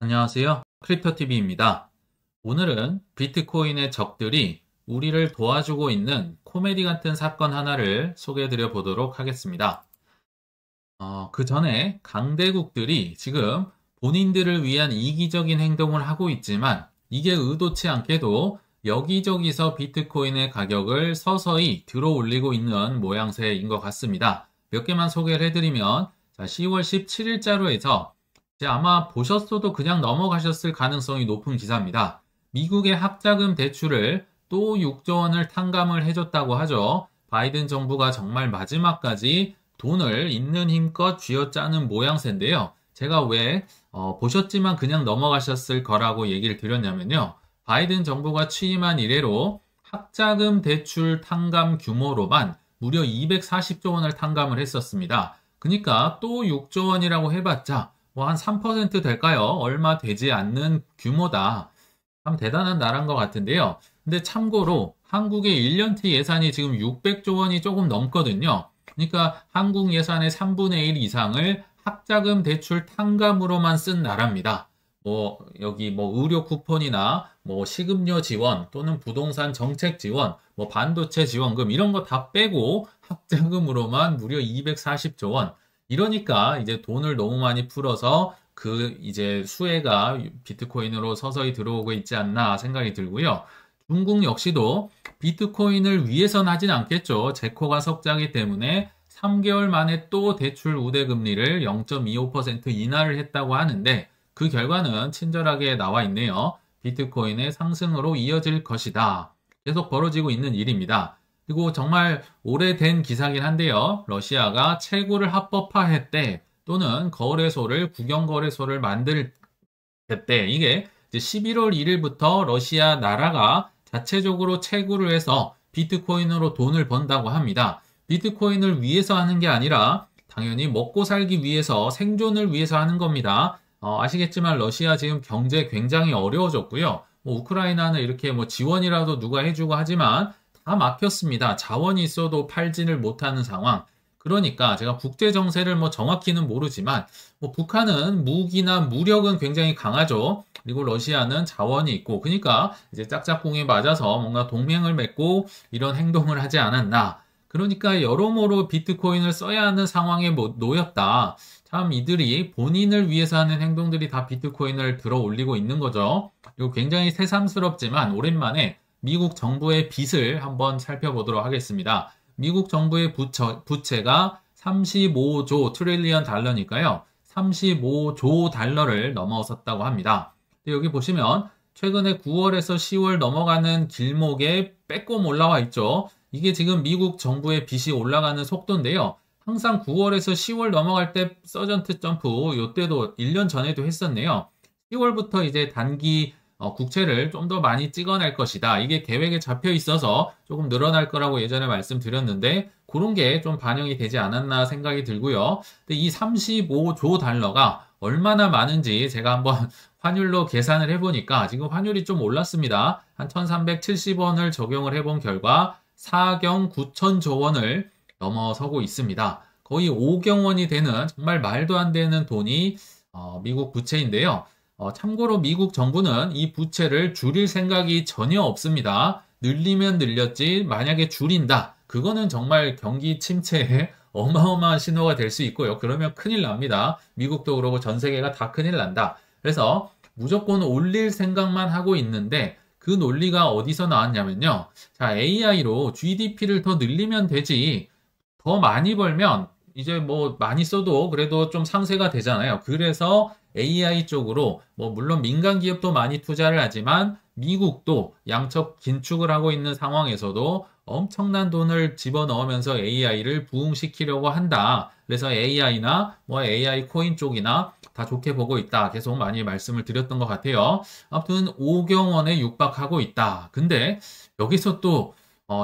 안녕하세요. 크립토TV입니다. 오늘은 비트코인의 적들이 우리를 도와주고 있는 코미디 같은 사건 하나를 소개해드려 보도록 하겠습니다. 그 전에 강대국들이 지금 본인들을 위한 이기적인 행동을 하고 있지만 이게 의도치 않게도 여기저기서 비트코인의 가격을 서서히 들어 올리고 있는 모양새인 것 같습니다. 몇 개만 소개를 해드리면 10월 17일자로 해서 아마 보셨어도 그냥 넘어가셨을 가능성이 높은 기사입니다. 미국의 학자금 대출을 또 6조 원을 탕감을 해줬다고 하죠. 바이든 정부가 정말 마지막까지 돈을 있는 힘껏 쥐어짜는 모양새인데요. 제가 왜 보셨지만 그냥 넘어가셨을 거라고 얘기를 드렸냐면요. 바이든 정부가 취임한 이래로 학자금 대출 탕감 규모로만 무려 240조 원을 탕감을 했었습니다. 그러니까 또 6조 원이라고 해봤자 뭐 한 3% 될까요? 얼마 되지 않는 규모다. 참 대단한 나라인 것 같은데요. 근데 참고로 한국의 1년치 예산이 지금 600조 원이 조금 넘거든요. 그러니까 한국 예산의 3분의 1 이상을 학자금 대출 탕감으로만 쓴 나라입니다. 여기 의료 쿠폰이나 식음료 지원 또는 부동산 정책 지원, 반도체 지원금 이런 거 다 빼고 학자금으로만 무려 240조 원. 이러니까 이제 돈을 너무 많이 풀어서 이제 수혜가 비트코인으로 서서히 들어오고 있지 않나 생각이 들고요. 중국 역시도 비트코인을 위해서는 하진 않겠죠. 제코가 석자기 때문에 3개월 만에 또 대출 우대금리를 0.25% 인하를 했다고 하는데 그 결과는 친절하게 나와 있네요. 비트코인의 상승으로 이어질 것이다. 계속 벌어지고 있는 일입니다. 그리고 정말 오래된 기사긴 한데요. 러시아가 채굴을 합법화했대 또는 국영거래소를 만들었대. 이게 이제 11월 1일부터 러시아 나라가 자체적으로 채굴을 해서 비트코인으로 돈을 번다고 합니다. 비트코인을 위해서 하는 게 아니라 당연히 먹고 살기 위해서 생존을 위해서 하는 겁니다. 아시겠지만 러시아 지금 경제 굉장히 어려워졌고요. 우크라이나는 이렇게 지원이라도 누가 해주고 하지만 다 막혔습니다. 자원이 있어도 팔지를 못하는 상황. 그러니까 제가 국제 정세를 정확히는 모르지만 북한은 무기나 무력은 굉장히 강하죠. 그리고 러시아는 자원이 있고 그러니까 이제 짝짝꿍에 맞아서 뭔가 동맹을 맺고 이런 행동을 하지 않았나. 그러니까 여러모로 비트코인을 써야 하는 상황에 놓였다. 참 이들이 본인을 위해서 하는 행동들이 다 비트코인을 들어 올리고 있는 거죠. 그리고 굉장히 새삼스럽지만 오랜만에 미국 정부의 빚을 한번 살펴보도록 하겠습니다. 미국 정부의 부채가 35조 트릴리언 달러니까요. 35조 달러를 넘어섰다고 합니다. 여기 보시면 최근에 9월에서 10월 넘어가는 길목에 빼꼼 올라와 있죠. 이게 지금 미국 정부의 빚이 올라가는 속도인데요. 항상 9월에서 10월 넘어갈 때 서전트 점프, 요때도 1년 전에도 했었네요. 10월부터 이제 단기 국채를 좀 더 많이 찍어낼 것이다. 이게 계획에 잡혀 있어서 조금 늘어날 거라고 예전에 말씀드렸는데 그런 게 좀 반영이 되지 않았나 생각이 들고요. 근데 이 35조 달러가 얼마나 많은지 제가 한번 환율로 계산을 해보니까 지금 환율이 좀 올랐습니다. 한 1370원을 적용을 해본 결과 4경 9천조 원을 넘어서고 있습니다. 거의 5경 원이 되는 정말 말도 안 되는 돈이 미국 부채인데요. 참고로 미국 정부는 이 부채를 줄일 생각이 전혀 없습니다. 늘리면 늘렸지 만약에 줄인다. 그거는 정말 경기 침체에 어마어마한 신호가 될 수 있고요. 그러면 큰일 납니다. 미국도 그러고 전 세계가 다 큰일 난다. 그래서 무조건 올릴 생각만 하고 있는데 그 논리가 어디서 나왔냐면요. 자, AI로 GDP를 더 늘리면 되지. 더 많이 벌면 이제 많이 써도 그래도 좀 상세가 되잖아요. 그래서 AI 쪽으로 물론 민간 기업도 많이 투자를 하지만 미국도 양적 긴축을 하고 있는 상황에서도 엄청난 돈을 집어넣으면서 AI를 부흥시키려고 한다. 그래서 AI나 AI 코인 쪽이나 다 좋게 보고 있다. 계속 많이 말씀을 드렸던 것 같아요. 아무튼 5경 원에 육박하고 있다. 근데 여기서 또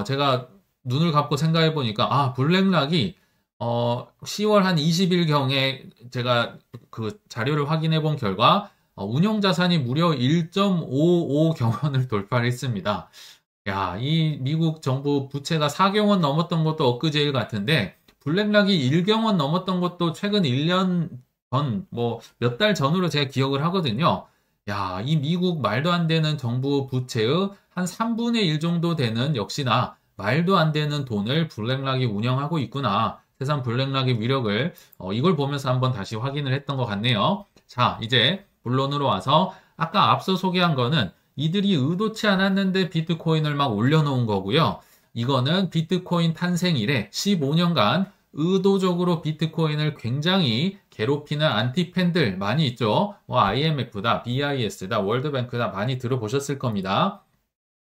제가 눈을 감고 생각해 보니까 블랙락이 10월 한 20일경에 제가 그 자료를 확인해 본 결과 운용 자산이 무려 1.55경원을 돌파했습니다. 야, 이 미국 정부 부채가 4경원 넘었던 것도 엊그제일 같은데 블랙락이 1경원 넘었던 것도 최근 1년 몇 달 전으로 제가 기억을 하거든요. 야, 이 미국 말도 안 되는 정부 부채의 한 3분의 1 정도 되는 역시나 말도 안 되는 돈을 블랙락이 운영하고 있구나. 세상 블랙락의 위력을 이걸 보면서 한번 다시 확인을 했던 것 같네요. 자, 이제 본론으로 와서 아까 앞서 소개한 거는 이들이 의도치 않았는데 비트코인을 막 올려놓은 거고요. 이거는 비트코인 탄생 이래 15년간 의도적으로 비트코인을 굉장히 괴롭히는 안티팬들 많이 있죠. IMF다, BIS다, 월드뱅크다 많이 들어보셨을 겁니다.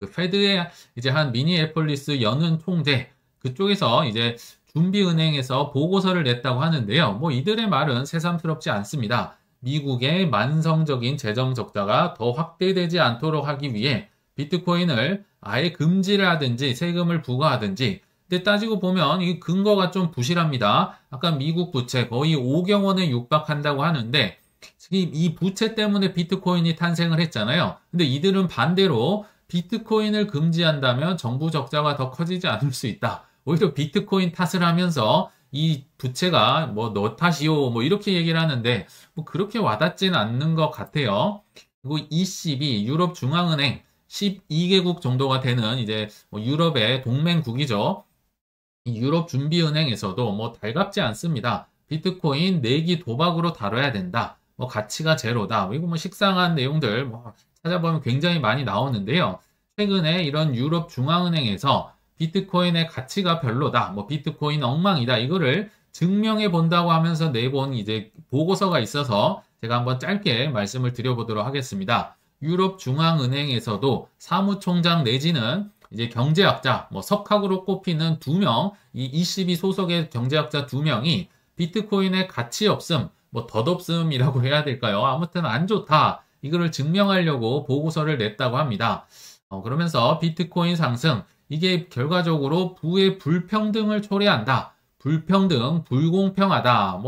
그 페드의 이제 한 미니애폴리스 연은 총재 그쪽에서 이제 준비은행에서 보고서를 냈다고 하는데요. 이들의 말은 새삼스럽지 않습니다. 미국의 만성적인 재정 적자가 더 확대되지 않도록 하기 위해 비트코인을 아예 금지를 하든지 세금을 부과하든지 근데 따지고 보면 이 근거가 좀 부실합니다. 아까 미국 부채 거의 5경 원에 육박한다고 하는데 이 부채 때문에 비트코인이 탄생을 했잖아요. 근데 이들은 반대로 비트코인을 금지한다면 정부 적자가 더 커지지 않을 수 있다. 오히려 비트코인 탓을 하면서 이 부채가 너 탓이요 이렇게 얘기를 하는데 그렇게 와닿지는 않는 것 같아요. 그리고 ECB 유럽 중앙은행 12개국 정도가 되는 이제 유럽의 동맹국이죠. 이 유럽 준비은행에서도 달갑지 않습니다. 비트코인 내기 도박으로 다뤄야 된다. 가치가 제로다. 이거 식상한 내용들 찾아보면 굉장히 많이 나오는데요. 최근에 이런 유럽 중앙은행에서 비트코인의 가치가 별로다. 비트코인 엉망이다. 이거를 증명해 본다고 하면서 내본 이제 보고서가 있어서 제가 한번 짧게 말씀을 드려보도록 하겠습니다. 유럽 중앙은행에서도 사무총장 내지는 이제 경제학자, 석학으로 꼽히는 2명, 이 ECB 소속의 경제학자 2명이 비트코인의 가치 없음, 덧없음이라고 해야 될까요? 아무튼 안 좋다. 이거를 증명하려고 보고서를 냈다고 합니다. 그러면서 비트코인 상승, 이게 결과적으로 부의 불평등을 초래한다. 불평등, 불공평하다.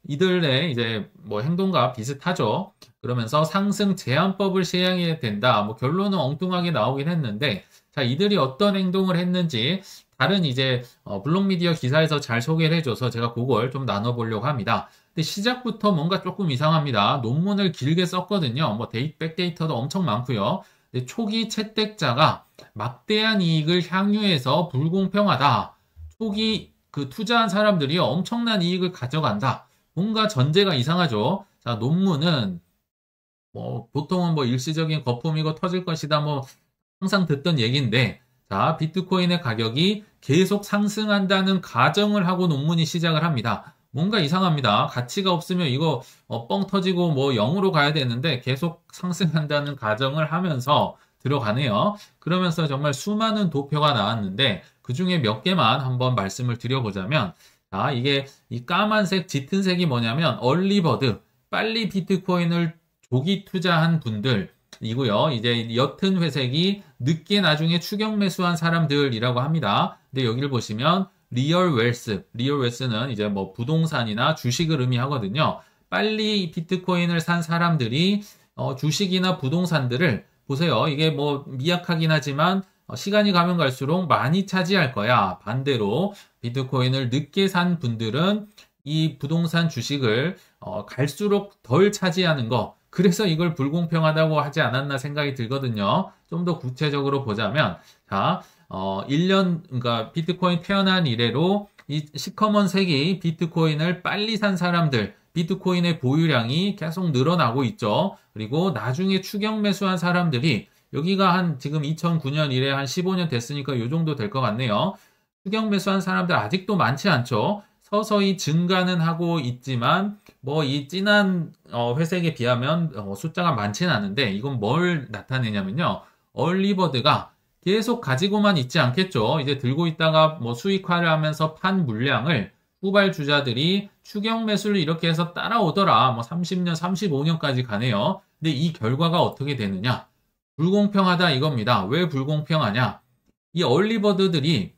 이들의 이제 행동과 비슷하죠. 그러면서 상승 제한법을 시행해야 된다. 결론은 엉뚱하게 나오긴 했는데, 자, 이들이 어떤 행동을 했는지 다른 이제 블록미디어 기사에서 잘 소개를 해줘서 제가 그걸 좀 나눠보려고 합니다. 근데 시작부터 뭔가 조금 이상합니다. 논문을 길게 썼거든요. 백데이터도 엄청 많고요. 근데 초기 채택자가 막대한 이익을 향유해서 불공평하다. 초기 그 투자한 사람들이 엄청난 이익을 가져간다. 뭔가 전제가 이상하죠. 자, 논문은 보통은 일시적인 거품이고 터질 것이다. 항상 듣던 얘기인데, 자, 비트코인의 가격이 계속 상승한다는 가정을 하고 논문이 시작을 합니다. 뭔가 이상합니다. 가치가 없으면 이거 뻥 터지고 0으로 가야 되는데 계속 상승한다는 가정을 하면서 들어가네요. 그러면서 정말 수많은 도표가 나왔는데 그 중에 몇 개만 한번 말씀을 드려보자면, 자, 이게 이 까만색 짙은 색이 뭐냐면 얼리버드, 빨리 비트코인을 조기 투자한 분들 이고요. 이제 옅은 회색이 늦게 나중에 추격 매수한 사람들이라고 합니다. 근데 여기를 보시면 리얼 웰스는 이제 부동산이나 주식을 의미하거든요. 빨리 비트코인을 산 사람들이 주식이나 부동산들을 보세요. 이게 미약하긴 하지만 시간이 가면 갈수록 많이 차지할 거야. 반대로 비트코인을 늦게 산 분들은 이 부동산 주식을 갈수록 덜 차지하는 거. 그래서 이걸 불공평하다고 하지 않았나 생각이 들거든요. 좀 더 구체적으로 보자면, 자, 1년, 그러니까 비트코인 태어난 이래로 이 시커먼 색이 비트코인을 빨리 산 사람들, 비트코인의 보유량이 계속 늘어나고 있죠. 그리고 나중에 추격 매수한 사람들이 여기가 지금 2009년 이래 한 15년 됐으니까 이 정도 될 것 같네요. 추격 매수한 사람들 아직도 많지 않죠. 서서히 증가는 하고 있지만 이 진한 회색에 비하면 숫자가 많지는 않은데 이건 뭘 나타내냐면요. 얼리버드가 계속 가지고만 있지 않겠죠. 이제 들고 있다가 수익화를 하면서 판 물량을 후발 주자들이 추격 매수를 이렇게 해서 따라오더라. 30년, 35년까지 가네요. 근데 이 결과가 어떻게 되느냐? 불공평하다 이겁니다. 왜 불공평하냐? 이 얼리버드들이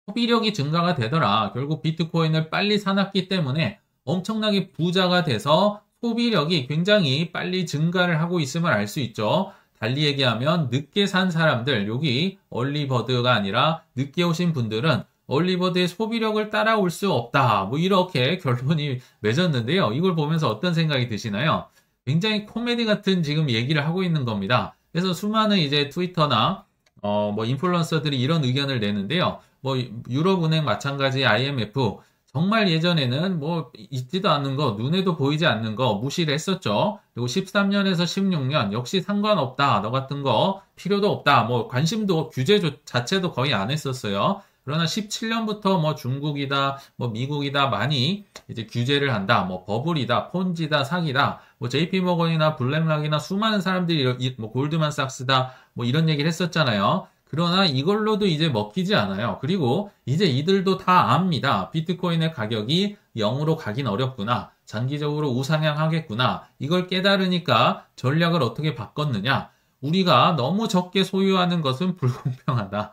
소비력이 증가가 되더라. 결국 비트코인을 빨리 사놨기 때문에 엄청나게 부자가 돼서 소비력이 굉장히 빨리 증가를 하고 있음을 알 수 있죠. 달리 얘기하면 늦게 산 사람들, 여기 얼리버드가 아니라 늦게 오신 분들은 얼리버드의 소비력을 따라올 수 없다. 뭐 이렇게 결론이 맺었는데요. 이걸 보면서 어떤 생각이 드시나요? 굉장히 코미디 같은 지금 얘기를 하고 있는 겁니다. 그래서 수많은 이제 트위터나 뭐 인플루언서들이 이런 의견을 내는데요. 뭐 유럽은행 마찬가지 IMF 정말 예전에는 뭐 있지도 않는 거, 눈에도 보이지 않는 거 무시를 했었죠. 그리고 13년에서 16년 역시 상관없다. 너 같은 거 필요도 없다. 뭐 관심도 규제 자체도 거의 안 했었어요. 그러나 17년부터 뭐 중국이다, 뭐 미국이다 많이 이제 규제를 한다. 뭐 버블이다, 폰지다, 사기다. 뭐 JP모건이나 블랙락이나 수많은 사람들이 뭐 골드만삭스다. 뭐 이런 얘기를 했었잖아요. 그러나 이걸로도 이제 먹히지 않아요. 그리고 이제 이들도 다 압니다. 비트코인의 가격이 0으로 가긴 어렵구나. 장기적으로 우상향하겠구나. 이걸 깨달으니까 전략을 어떻게 바꿨느냐. 우리가 너무 적게 소유하는 것은 불공평하다.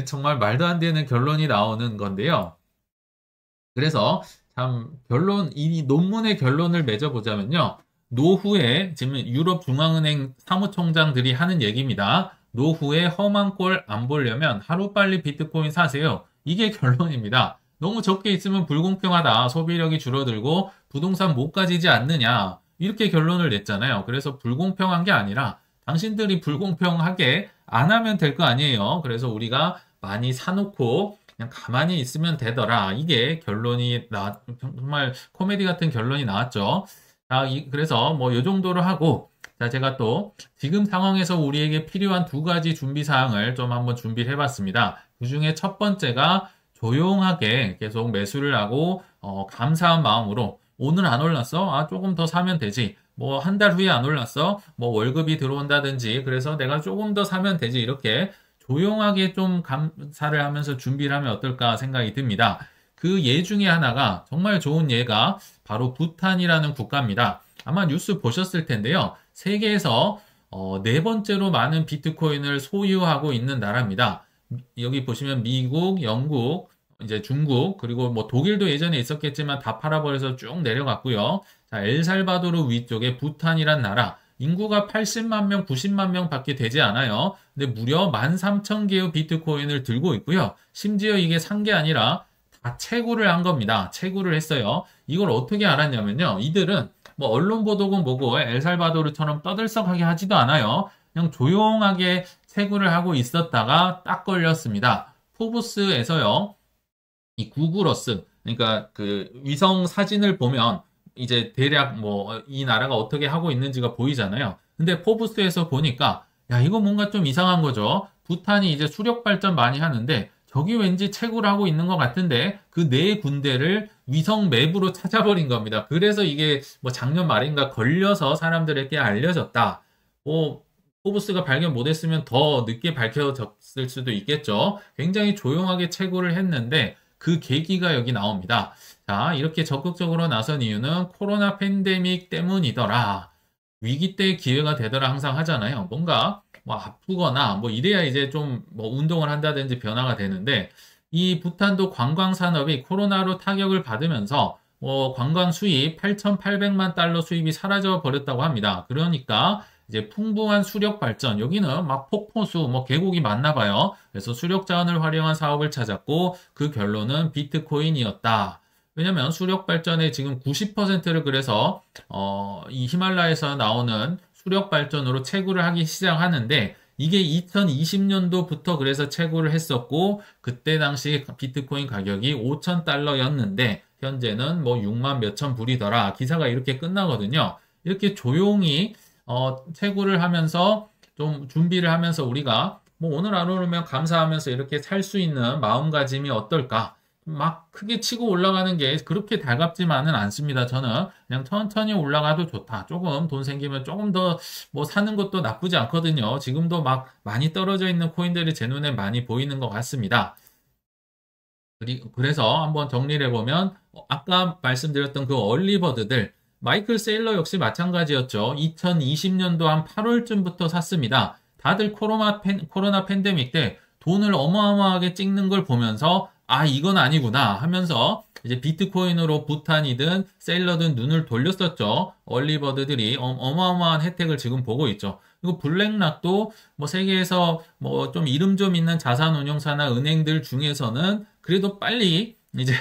정말 말도 안 되는 결론이 나오는 건데요. 그래서 참 이 논문의 결론을 맺어보자면요. 노후에 지금 유럽 중앙은행 사무총장들이 하는 얘기입니다. 노후에 험한 꼴 안 보려면 하루빨리 비트코인 사세요. 이게 결론입니다. 너무 적게 있으면 불공평하다. 소비력이 줄어들고 부동산 못 가지지 않느냐. 이렇게 결론을 냈잖아요. 그래서 불공평한 게 아니라 당신들이 불공평하게 안 하면 될 거 아니에요. 그래서 우리가 많이 사놓고 그냥 가만히 있으면 되더라. 이게 정말 코미디 같은 결론이 나왔죠. 자, 그래서 뭐 요 정도로 하고, 자, 제가 또 지금 상황에서 우리에게 필요한 두 가지 준비 사항을 좀 한번 준비를 해봤습니다. 그 중에 첫 번째가 조용하게 계속 매수를 하고, 감사한 마음으로 오늘 안 올랐어? 아, 조금 더 사면 되지. 뭐 한 달 후에 안 올랐어? 뭐 월급이 들어온다든지, 그래서 내가 조금 더 사면 되지. 이렇게 조용하게 좀 감사를 하면서 준비를 하면 어떨까 생각이 듭니다. 그 예 중에 하나가 정말 좋은 예가 바로 부탄이라는 국가입니다. 아마 뉴스 보셨을 텐데요. 세계에서 네 번째로 많은 비트코인을 소유하고 있는 나라입니다. 여기 보시면 미국, 영국, 이제 중국, 그리고 뭐 독일도 예전에 있었겠지만 다 팔아버려서 쭉 내려갔고요. 자, 엘살바도르 위쪽에 부탄이란 나라. 인구가 80만 명, 90만 명 밖에 되지 않아요. 근데 무려 13,000개의 비트코인을 들고 있고요. 심지어 이게 산 게 아니라 다 채굴을 한 겁니다. 채굴을 했어요. 이걸 어떻게 알았냐면요. 이들은 뭐 언론 보도고 뭐고 엘살바도르처럼 떠들썩하게 하지도 않아요. 그냥 조용하게 채굴을 하고 있었다가 딱 걸렸습니다. 포브스에서요. 이 구글어스, 그러니까 그 위성 사진을 보면 이제 대략 뭐 이 나라가 어떻게 하고 있는지가 보이잖아요. 근데 포브스에서 보니까 야, 이거 뭔가 좀 이상한 거죠. 부탄이 이제 수력 발전 많이 하는데 저기 왠지 채굴을 하고 있는 것 같은데 그 네 군데를 위성 맵으로 찾아버린 겁니다. 그래서 이게 뭐 작년 말인가 걸려서 사람들에게 알려졌다. 뭐 포브스가 발견 못했으면 더 늦게 밝혀졌을 수도 있겠죠. 굉장히 조용하게 채굴을 했는데 그 계기가 여기 나옵니다. 자, 이렇게 적극적으로 나선 이유는 코로나 팬데믹 때문이더라. 위기 때 기회가 되더라 항상 하잖아요. 뭔가 뭐 아프거나 뭐 이래야 이제 좀 뭐 운동을 한다든지 변화가 되는데 이 부탄도 관광 산업이 코로나로 타격을 받으면서 뭐 관광 수입 8,800만 달러 수입이 사라져 버렸다고 합니다. 그러니까 이제 풍부한 수력 발전, 여기는 막 폭포수, 뭐 계곡이 많나 봐요. 그래서 수력 자원을 활용한 사업을 찾았고 그 결론은 비트코인이었다. 왜냐면 수력 발전의 지금 90%를 그래서 이 히말라야에서 나오는 수력 발전으로 채굴을 하기 시작하는데 이게 2020년도부터 그래서 채굴을 했었고 그때 당시 비트코인 가격이 5,000달러였는데 현재는 뭐 6만 몇천 불이더라. 기사가 이렇게 끝나거든요. 이렇게 조용히 채굴을 하면서 좀 준비를 하면서 우리가 뭐 오늘 안 오르면 감사하면서 이렇게 살 수 있는 마음가짐이 어떨까? 막 크게 치고 올라가는 게 그렇게 달갑지만은 않습니다. 저는 그냥 천천히 올라가도 좋다. 조금 돈 생기면 조금 더 뭐 사는 것도 나쁘지 않거든요. 지금도 막 많이 떨어져 있는 코인들이 제 눈에 많이 보이는 것 같습니다. 그래서 한번 정리를 해보면 아까 말씀드렸던 그 얼리버드들 마이클 세일러 역시 마찬가지였죠. 2020년도 한 8월쯤부터 샀습니다. 다들 코로나 팬데믹 때 돈을 어마어마하게 찍는 걸 보면서 아, 이건 아니구나 하면서 이제 비트코인으로 부탄이든 세일러든 눈을 돌렸었죠. 얼리버드들이 어마어마한 혜택을 지금 보고 있죠. 그리고 블랙락도 뭐 세계에서 뭐 좀 이름 좀 있는 자산운용사나 은행들 중에서는 그래도 빨리 이제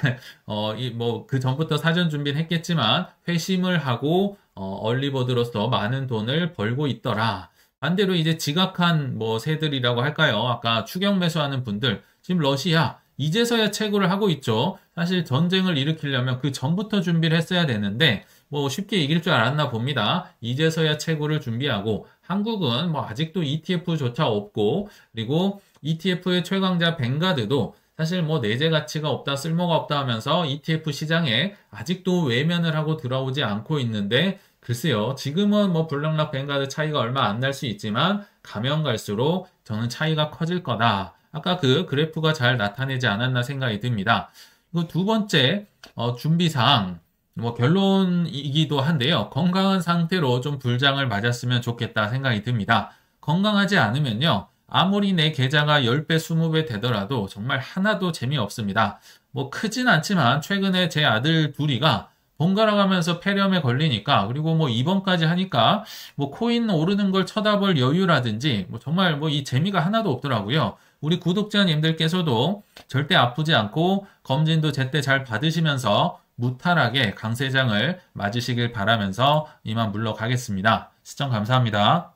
뭐 그 전부터 사전 준비를 했겠지만 회심을 하고 얼리버드로서 많은 돈을 벌고 있더라. 반대로 이제 지각한 뭐 새들이라고 할까요? 아까 추격 매수하는 분들 지금 러시아 이제서야 채굴을 하고 있죠. 사실 전쟁을 일으키려면 그 전부터 준비를 했어야 되는데 뭐 쉽게 이길 줄 알았나 봅니다. 이제서야 채굴을 준비하고 한국은 뭐 아직도 ETF조차 없고 그리고 ETF의 최강자 뱅가드도 사실 뭐 내재 가치가 없다, 쓸모가 없다 하면서 ETF 시장에 아직도 외면을 하고 들어오지 않고 있는데 글쎄요. 지금은 뭐 블랙락 뱅가드 차이가 얼마 안 날 수 있지만 가면 갈수록 저는 차이가 커질 거다. 아까 그 그래프가 잘 나타내지 않았나 생각이 듭니다. 그리고 두 번째 준비사항 뭐 결론이기도 한데요. 건강한 상태로 좀 불장을 맞았으면 좋겠다 생각이 듭니다. 건강하지 않으면요. 아무리 내 계좌가 10배, 20배 되더라도 정말 하나도 재미없습니다. 뭐 크진 않지만 최근에 제 아들 둘이가 번갈아 가면서 폐렴에 걸리니까 그리고 뭐 입원까지 하니까 뭐 코인 오르는 걸 쳐다볼 여유라든지 뭐 정말 뭐 이 재미가 하나도 없더라고요. 우리 구독자님들께서도 절대 아프지 않고 검진도 제때 잘 받으시면서 무탈하게 강세장을 맞으시길 바라면서 이만 물러가겠습니다. 시청 감사합니다.